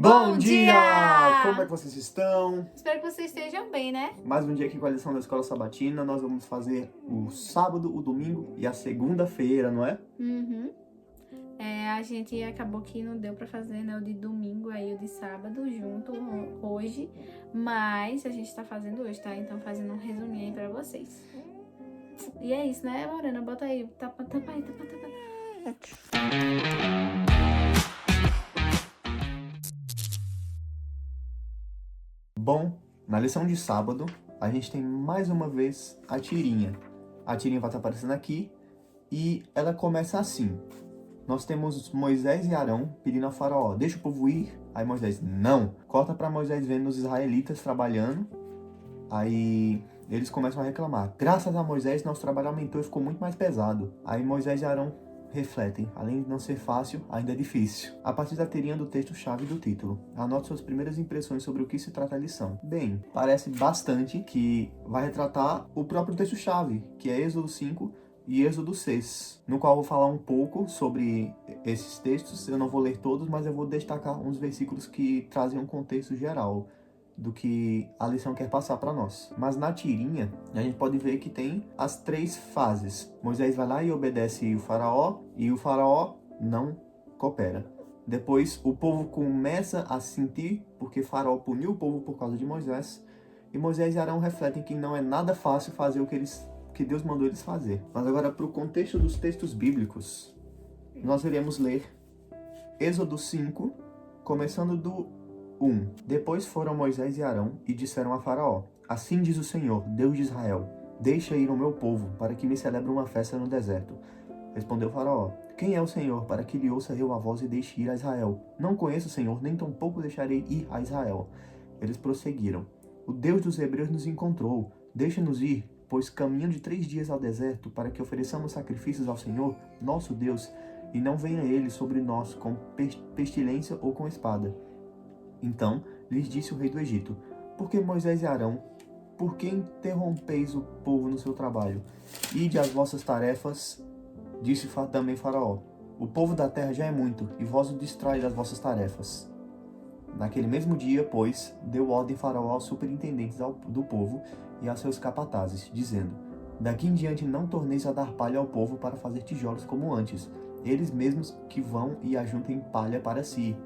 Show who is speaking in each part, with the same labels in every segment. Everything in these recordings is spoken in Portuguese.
Speaker 1: Bom dia! Como é que vocês estão?
Speaker 2: Espero que vocês estejam bem, né?
Speaker 1: Mais um dia aqui com a lição da Escola Sabatina. Nós vamos fazer o sábado, o domingo e a segunda-feira, não é?
Speaker 2: A gente acabou que não deu pra fazer, né, o de domingo aí o de sábado junto hoje, mas a gente tá fazendo hoje, tá? Então fazendo um resuminho aí pra vocês. E é isso, né, Lorena? Bota aí, tapa aí.
Speaker 1: Bom, na lição de sábado, a gente tem mais uma vez a tirinha. A tirinha vai estar aparecendo aqui e ela começa assim. Nós temos Moisés e Arão pedindo ao faraó, deixa o povo ir. Aí Moisés, não. Corta para Moisés vendo os israelitas trabalhando. Aí eles começam a reclamar. Graças a Moisés, nosso trabalho aumentou e ficou muito mais pesado. Aí Moisés e Arão refletem. Além de não ser fácil, ainda é difícil. A partir da tirinha do texto-chave do título. Anote suas primeiras impressões sobre o que se trata a lição. Bem, parece bastante que vai retratar o próprio texto-chave, que é Êxodo 5 e Êxodo 6, no qual eu vou falar um pouco sobre esses textos. Eu não vou ler todos, mas eu vou destacar uns versículos que trazem um contexto geral do que a lição quer passar para nós. Mas na tirinha, a gente pode ver que tem as três fases. Moisés vai lá e obedece o faraó não coopera. Depois o povo começa a sentir, porque faraó puniu o povo por causa de Moisés, e Moisés e Arão refletem que não é nada fácil fazer o que Deus mandou eles fazer. Mas agora, para o contexto dos textos bíblicos, nós iremos ler Êxodo 5, começando do 1. Depois foram Moisés e Arão e disseram a Faraó, assim diz o Senhor, Deus de Israel, deixa ir o meu povo, para que me celebre uma festa no deserto. Respondeu Faraó, quem é o Senhor, para que lhe ouça eu a voz e deixe ir a Israel? Não conheço o Senhor, nem tampouco deixarei ir a Israel. Eles prosseguiram, o Deus dos hebreus nos encontrou, deixa-nos ir, pois caminham de 3 dias ao deserto, para que ofereçamos sacrifícios ao Senhor, nosso Deus, e não venha ele sobre nós com pestilência ou com espada. Então lhes disse o rei do Egito, por que Moisés e Arão, por que interrompeis o povo no seu trabalho? Ide às vossas tarefas, disse também Faraó, o povo da terra já é muito, e vós o distrai das vossas tarefas. Naquele mesmo dia, pois, deu ordem Faraó aos superintendentes do povo e a seus capatazes, dizendo, daqui em diante não torneis a dar palha ao povo para fazer tijolos como antes, eles mesmos que vão e ajuntem palha para si,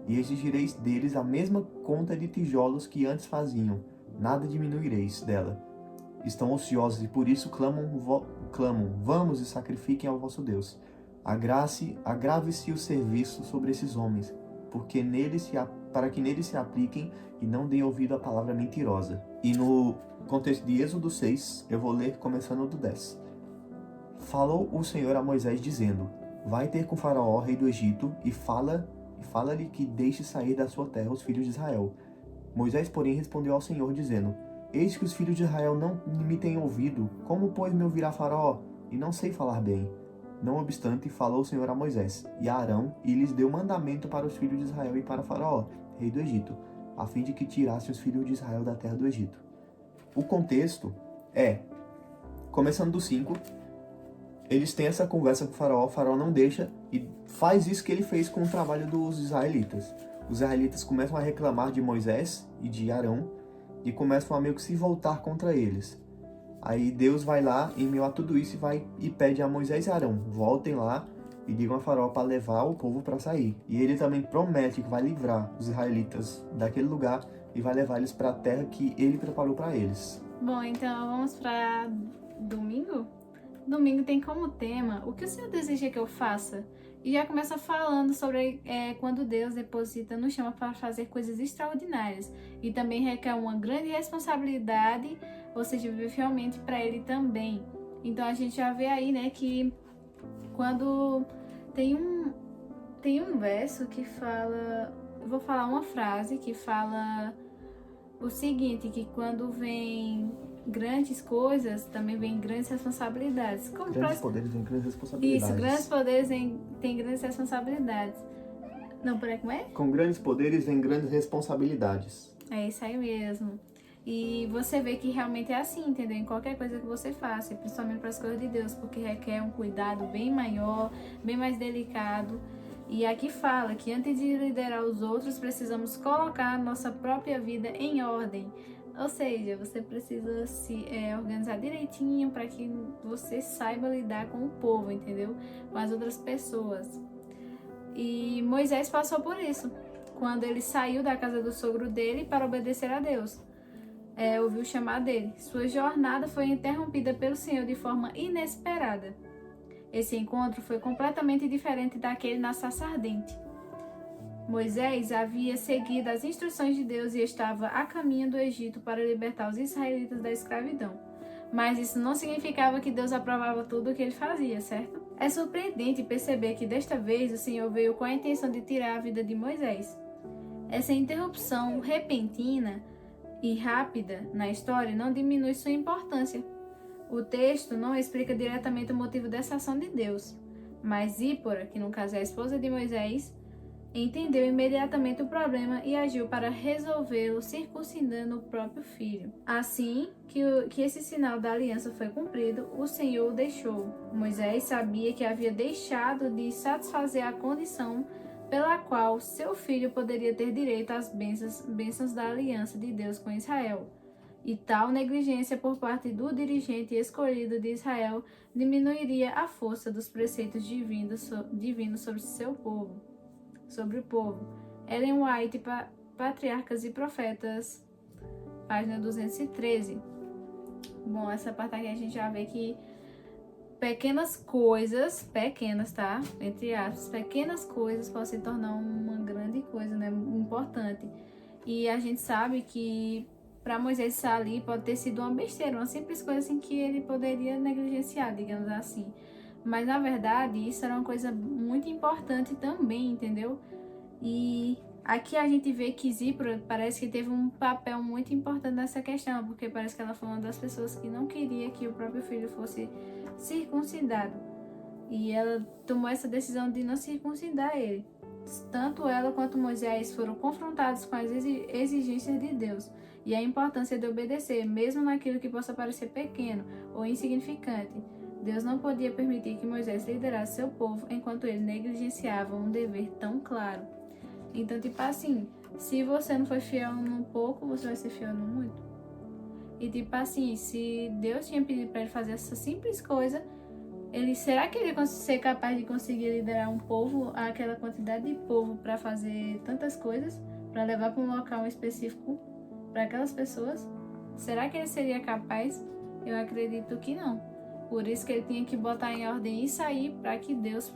Speaker 1: e exigireis deles a mesma conta de tijolos que antes faziam, nada diminuireis dela. Estão ociosos e por isso clamam, vamos e sacrifiquem ao vosso Deus. Agrave-se o serviço sobre esses homens, para que neles se apliquem e não deem ouvido à palavra mentirosa. E no contexto de Êxodo 6, eu vou ler começando do 10. Falou o Senhor a Moisés dizendo, vai ter com Faraó, rei do Egito, e fala-lhe que deixe sair da sua terra os filhos de Israel. Moisés, porém, respondeu ao Senhor, dizendo, eis que os filhos de Israel não me têm ouvido, como, pois, me ouvirá Faraó? E não sei falar bem. Não obstante, falou o Senhor a Moisés e a Arão, e lhes deu mandamento para os filhos de Israel e para Faraó, rei do Egito, a fim de que tirassem os filhos de Israel da terra do Egito. O contexto é, começando do 5, eles têm essa conversa com o Faraó não deixa e faz isso que ele fez com o trabalho dos israelitas. Os israelitas começam a reclamar de Moisés e de Arão e começam a meio que se voltar contra eles. Aí Deus vai lá, em meio a tudo isso, e pede a Moisés e Arão, voltem lá e digam a Faraó para levar o povo para sair. E ele também promete que vai livrar os israelitas daquele lugar e vai levar eles para a terra que ele preparou para eles.
Speaker 2: Bom, então vamos para domingo? Domingo tem como tema o que o Senhor deseja que eu faça? E já começa falando sobre quando Deus deposita nos chama para fazer coisas extraordinárias. E também requer uma grande responsabilidade, ou seja, viver fielmente para Ele também. Então a gente já vê aí, né, que quando tem um verso que fala... Eu vou falar uma frase que fala o seguinte, que quando vem grandes coisas, também vem grandes responsabilidades.
Speaker 1: Grandes poderes vêm grandes responsabilidades.
Speaker 2: Isso, grandes poderes têm grandes responsabilidades. Não, peraí, como é?
Speaker 1: Com grandes poderes vem grandes responsabilidades.
Speaker 2: É isso aí mesmo. E você vê que realmente é assim, entendeu? Em qualquer coisa que você faça, principalmente para as coisas de Deus, porque requer um cuidado bem maior, bem mais delicado. E aqui fala que antes de liderar os outros, precisamos colocar nossa própria vida em ordem. Ou seja, você precisa se organizar direitinho para que você saiba lidar com o povo, entendeu? Com as outras pessoas. E Moisés passou por isso, quando ele saiu da casa do sogro dele para obedecer a Deus. Ouviu o chamado dele. Sua jornada foi interrompida pelo Senhor de forma inesperada. Esse encontro foi completamente diferente daquele na sarça ardente. Moisés havia seguido as instruções de Deus e estava a caminho do Egito para libertar os israelitas da escravidão. Mas isso não significava que Deus aprovava tudo o que ele fazia, certo? É surpreendente perceber que desta vez o Senhor veio com a intenção de tirar a vida de Moisés. Essa interrupção repentina e rápida na história não diminui sua importância. O texto não explica diretamente o motivo dessa ação de Deus, mas Zípora, que no caso é a esposa de Moisés, entendeu imediatamente o problema e agiu para resolvê-lo circuncidando o próprio filho. Assim que esse sinal da aliança foi cumprido, o Senhor o deixou. Moisés sabia que havia deixado de satisfazer a condição pela qual seu filho poderia ter direito às bênçãos da aliança de Deus com Israel. E tal negligência por parte do dirigente escolhido de Israel diminuiria a força dos preceitos divinos sobre o povo. Ellen White, Patriarcas e Profetas, página 213. Bom, essa parte aqui a gente já vê que pequenas coisas, tá? Entre aspas, pequenas coisas podem se tornar uma grande coisa, né? Importante. E a gente sabe que para Moisés estar ali pode ter sido uma besteira, uma simples coisa assim que ele poderia negligenciar, digamos assim. Mas na verdade isso era uma coisa muito importante também, entendeu? E aqui a gente vê que Zípora parece que teve um papel muito importante nessa questão, porque parece que ela foi uma das pessoas que não queria que o próprio filho fosse circuncidado. E ela tomou essa decisão de não circuncidar ele. Tanto ela quanto Moisés foram confrontados com as exigências de Deus e a importância de obedecer, mesmo naquilo que possa parecer pequeno ou insignificante. Deus não podia permitir que Moisés liderasse seu povo enquanto ele negligenciava um dever tão claro. Então, tipo assim, se você não foi fiel no pouco, você vai ser fiel no muito. E tipo assim, se Deus tinha pedido para ele fazer essa simples coisa, será que ele ia ser capaz de conseguir liderar um povo, aquela quantidade de povo para fazer tantas coisas, para levar para um local específico para aquelas pessoas? Será que ele seria capaz? Eu acredito que não. Por isso que ele tinha que botar em ordem e sair para que Deus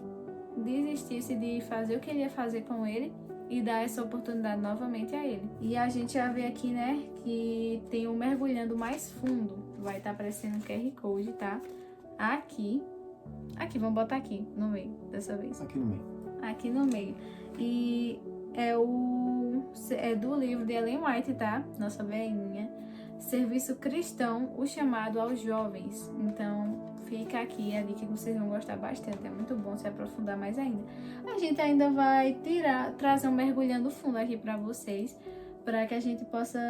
Speaker 2: desistisse de fazer o que ele ia fazer com ele e dar essa oportunidade novamente a ele. E a gente já vê aqui, né, que tem um mergulhando mais fundo. Vai estar aparecendo um QR Code, tá? Aqui, vamos botar aqui no meio, dessa vez. Aqui no meio. E é do livro de Ellen White, tá? Nossa velhinha. Serviço Cristão, o chamado aos jovens. Então, fica aqui a dica que vocês vão gostar bastante. É muito bom se aprofundar mais ainda. A gente ainda vai trazer um mergulhando fundo aqui pra vocês, para que a gente possa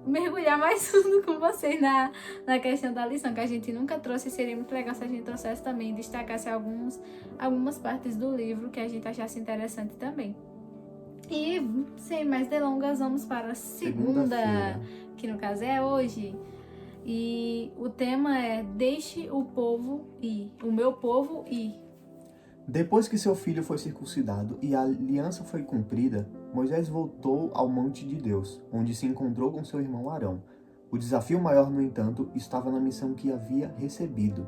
Speaker 2: mergulhar mais fundo com vocês na questão da lição, que a gente nunca trouxe. Seria muito legal se a gente trouxesse também, destacasse algumas partes do livro que a gente achasse interessante também. E, sem mais delongas, vamos para a segunda, que no caso é hoje. E o tema é: Deixe o povo ir, o meu povo ir.
Speaker 1: Depois que seu filho foi circuncidado e a aliança foi cumprida, Moisés voltou ao monte de Deus, onde se encontrou com seu irmão Arão. O desafio maior, no entanto, estava na missão que havia recebido: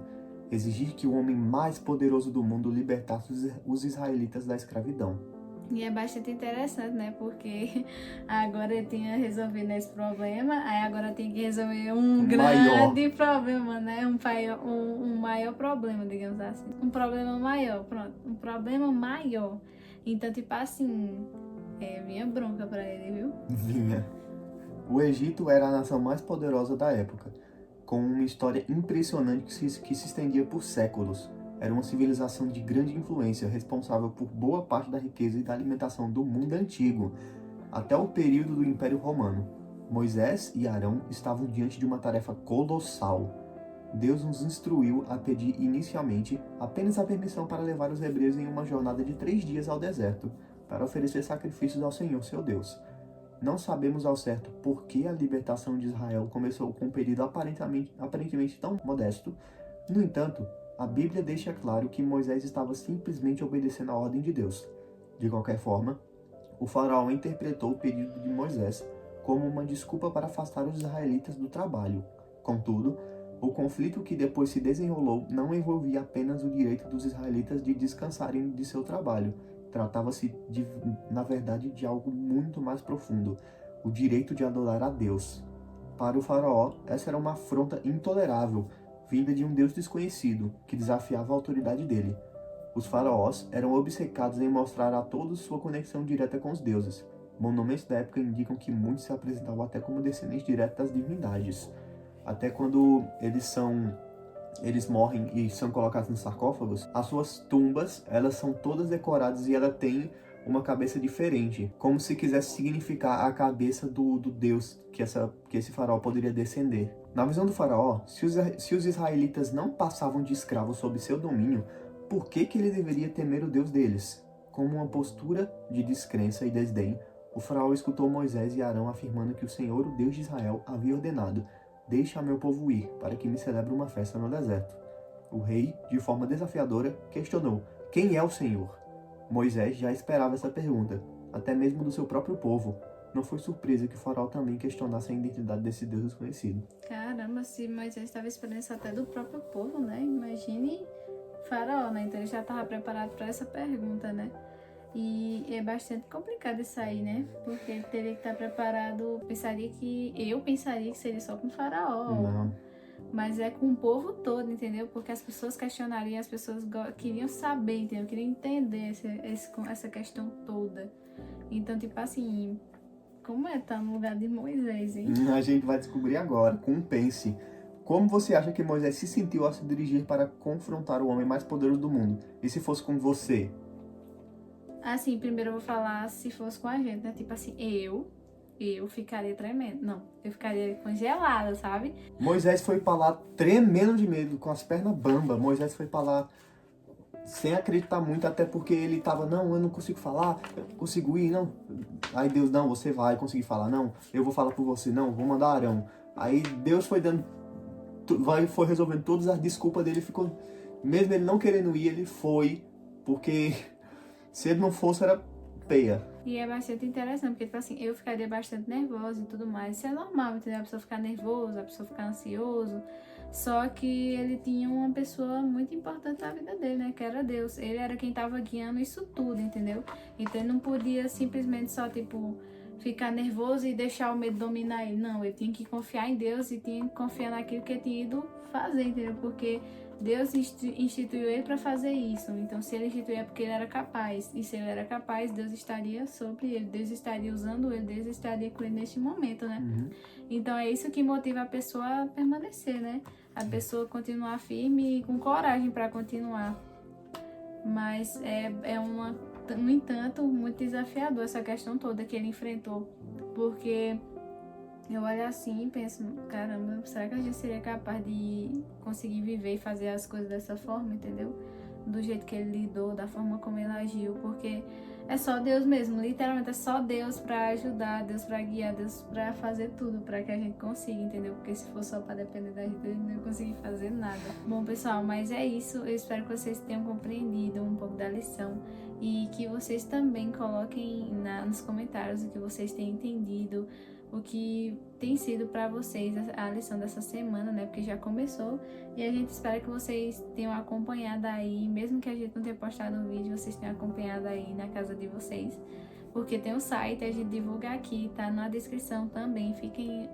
Speaker 1: exigir que o homem mais poderoso do mundo libertasse os israelitas da escravidão.
Speaker 2: E é bastante interessante, né? Porque agora ele tinha resolvido esse problema, aí agora tem que resolver um grande problema, né? Um maior problema, digamos assim. Um problema maior, pronto. Um problema maior. Então, tipo assim, vinha bronca pra ele, viu?
Speaker 1: Vinha. O Egito era a nação mais poderosa da época, com uma história impressionante que se estendia por séculos. Era uma civilização de grande influência, responsável por boa parte da riqueza e da alimentação do mundo antigo, até o período do Império Romano. Moisés e Arão estavam diante de uma tarefa colossal: Deus nos instruiu a pedir inicialmente apenas a permissão para levar os hebreus em uma jornada de 3 dias ao deserto, para oferecer sacrifícios ao Senhor, seu Deus. Não sabemos ao certo por que a libertação de Israel começou com um período aparentemente tão modesto. No entanto, a Bíblia deixa claro que Moisés estava simplesmente obedecendo a ordem de Deus. De qualquer forma, o faraó interpretou o pedido de Moisés como uma desculpa para afastar os israelitas do trabalho. Contudo, o conflito que depois se desenrolou não envolvia apenas o direito dos israelitas de descansarem de seu trabalho. Tratava-se, na verdade, de algo muito mais profundo, o direito de adorar a Deus. Para o faraó, essa era uma afronta intolerável, vinda de um Deus desconhecido, que desafiava a autoridade dele. Os faraós eram obcecados em mostrar a todos sua conexão direta com os deuses. Monumentos da época indicam que muitos se apresentavam até como descendentes diretos das divindades. Até quando eles morrem e são colocados nos sarcófagos, as suas tumbas, elas são todas decoradas e ela tem uma cabeça diferente, como se quisesse significar a cabeça do Deus que esse faraó poderia descender. Na visão do faraó, se os israelitas não passavam de escravos sob seu domínio, por que ele deveria temer o Deus deles? Com uma postura de descrença e desdém, o faraó escutou Moisés e Arão afirmando que o Senhor, o Deus de Israel, havia ordenado: "Deixa meu povo ir, para que me celebre uma festa no deserto." O rei, de forma desafiadora, questionou: "Quem é o Senhor?" Moisés já esperava essa pergunta, até mesmo do seu próprio povo. Não foi surpresa que o faraó também questionasse a identidade desse Deus desconhecido.
Speaker 2: Caramba, se Moisés estava esperando isso até do próprio povo, né? Imagine faraó, né? Então ele já estava preparado para essa pergunta, né? E é bastante complicado isso aí, né? Porque ele teria que estar preparado. Eu pensaria que seria só com o faraó.
Speaker 1: Não.
Speaker 2: Mas é com o povo todo, entendeu? Porque as pessoas questionariam, as pessoas queriam saber, entendeu? Queriam entender essa questão toda. Então, tipo assim, como é estar no lugar de Moisés, hein?
Speaker 1: A gente vai descobrir agora, com um pense. Como você acha que Moisés se sentiu ao se dirigir para confrontar o homem mais poderoso do mundo? E se fosse com você?
Speaker 2: Assim, primeiro eu vou falar se fosse com a gente, né? Tipo assim, eu ficaria tremendo. Não, eu ficaria congelada, sabe?
Speaker 1: Moisés foi pra lá tremendo de medo, com as pernas bambas. Moisés foi pra lá sem acreditar muito, até porque ele tava: "Não, eu não consigo falar, eu não consigo ir, não." Aí Deus: "Não, você vai conseguir falar, não, eu vou falar por você, não, vou mandar Arão." Aí Deus foi foi resolvendo todas as desculpas dele, ficou, mesmo ele não querendo ir, ele foi, porque se ele não fosse era peia.
Speaker 2: E é bastante interessante, porque, tipo assim, eu ficaria bastante nervosa e tudo mais. Isso é normal, entendeu? A pessoa ficar nervosa, a pessoa ficar ansioso. Só que ele tinha uma pessoa muito importante na vida dele, né? Que era Deus. Ele era quem tava guiando isso tudo, entendeu? Então ele não podia simplesmente só, tipo, ficar nervoso e deixar o medo dominar ele. Não, ele tinha que confiar em Deus e tinha que confiar naquilo que ele tinha ido fazer, entendeu? Porque Deus instituiu ele para fazer isso. Então, se ele instituiu é porque ele era capaz. E se ele era capaz, Deus estaria sobre ele. Deus estaria usando ele. Deus estaria com ele neste momento, né?
Speaker 1: Uhum.
Speaker 2: Então, é isso que motiva a pessoa a permanecer, né? A pessoa continuar firme e com coragem para continuar. Mas no entanto, muito desafiador essa questão toda que ele enfrentou. Porque eu olho assim e penso: caramba, será que a gente seria capaz de conseguir viver e fazer as coisas dessa forma, entendeu? Do jeito que ele lidou, da forma como ele agiu, porque é só Deus mesmo, literalmente é só Deus pra ajudar, Deus pra guiar, Deus pra fazer tudo pra que a gente consiga, entendeu? Porque se for só pra depender da gente, a gente não ia conseguir fazer nada. Bom, pessoal, mas é isso. Eu espero que vocês tenham compreendido um pouco da lição e que vocês também coloquem nos comentários o que vocês têm entendido, o que tem sido para vocês a lição dessa semana, né? Porque já começou e a gente espera que vocês tenham acompanhado aí, mesmo que a gente não tenha postado um vídeo, vocês tenham acompanhado aí na casa de vocês. Porque tem o site, a gente divulga aqui, tá na descrição também. Fiquem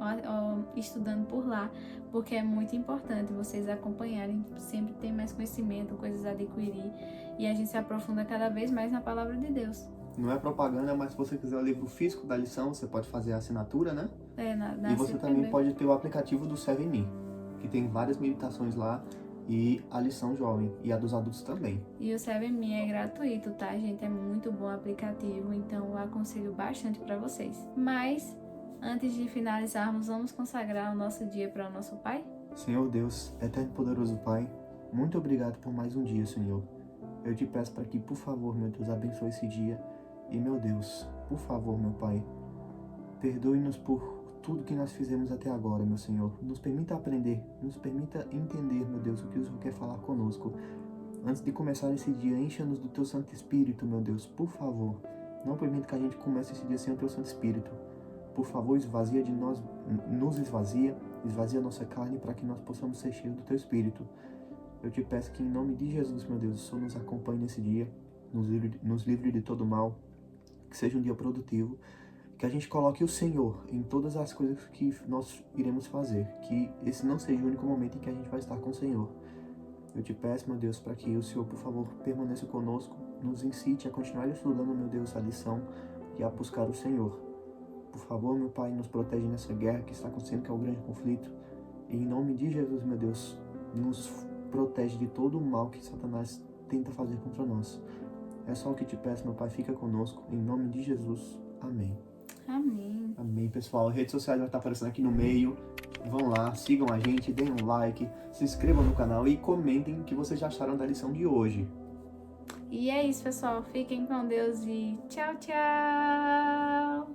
Speaker 2: estudando por lá, porque é muito importante vocês acompanharem. Sempre tem mais conhecimento, coisas a adquirir. E a gente se aprofunda cada vez mais na palavra de Deus.
Speaker 1: Não é propaganda, mas se você quiser o livro físico da lição, você pode fazer a assinatura, né?
Speaker 2: Na
Speaker 1: e você também pode ter o aplicativo do 7Me, que tem várias meditações lá, e a lição jovem, e a dos adultos também.
Speaker 2: E o 7Me é gratuito, tá, gente? É muito bom o aplicativo, então eu aconselho bastante para vocês. Mas, antes de finalizarmos, vamos consagrar o nosso dia para o nosso Pai?
Speaker 1: Senhor Deus, eterno e poderoso Pai, muito obrigado por mais um dia, Senhor. Eu te peço para que, por favor, meu Deus, abençoe esse dia. E, meu Deus, por favor, meu Pai, perdoe-nos por tudo que nós fizemos até agora, meu Senhor. Nos permita aprender, nos permita entender, meu Deus, o que o Senhor quer falar conosco. Antes de começar esse dia, encha-nos do Teu Santo Espírito, meu Deus, por favor. Não permita que a gente comece esse dia sem o Teu Santo Espírito. Por favor, esvazia de nós, nos esvazia a nossa carne para que nós possamos ser cheios do Teu Espírito. Eu te peço que, em nome de Jesus, meu Deus, o Senhor nos acompanhe nesse dia, nos livre de todo mal, que seja um dia produtivo, que a gente coloque o Senhor em todas as coisas que nós iremos fazer, que esse não seja o único momento em que a gente vai estar com o Senhor. Eu te peço, meu Deus, para que o Senhor, por favor, permaneça conosco, nos incite a continuar estudando, meu Deus, a lição e a buscar o Senhor. Por favor, meu Pai, nos protege nessa guerra que está acontecendo, que é o grande conflito. E em nome de Jesus, meu Deus, nos protege de todo o mal que Satanás tenta fazer contra nós. É só o que te peço, meu Pai, fica conosco. Em nome de Jesus. Amém.
Speaker 2: Amém.
Speaker 1: Amém, pessoal. Redes sociais vai estar aparecendo aqui no meio. Vão lá, sigam a gente, deem um like, se inscrevam no canal e comentem o que vocês acharam da lição de hoje.
Speaker 2: E é isso, pessoal. Fiquem com Deus e tchau, tchau!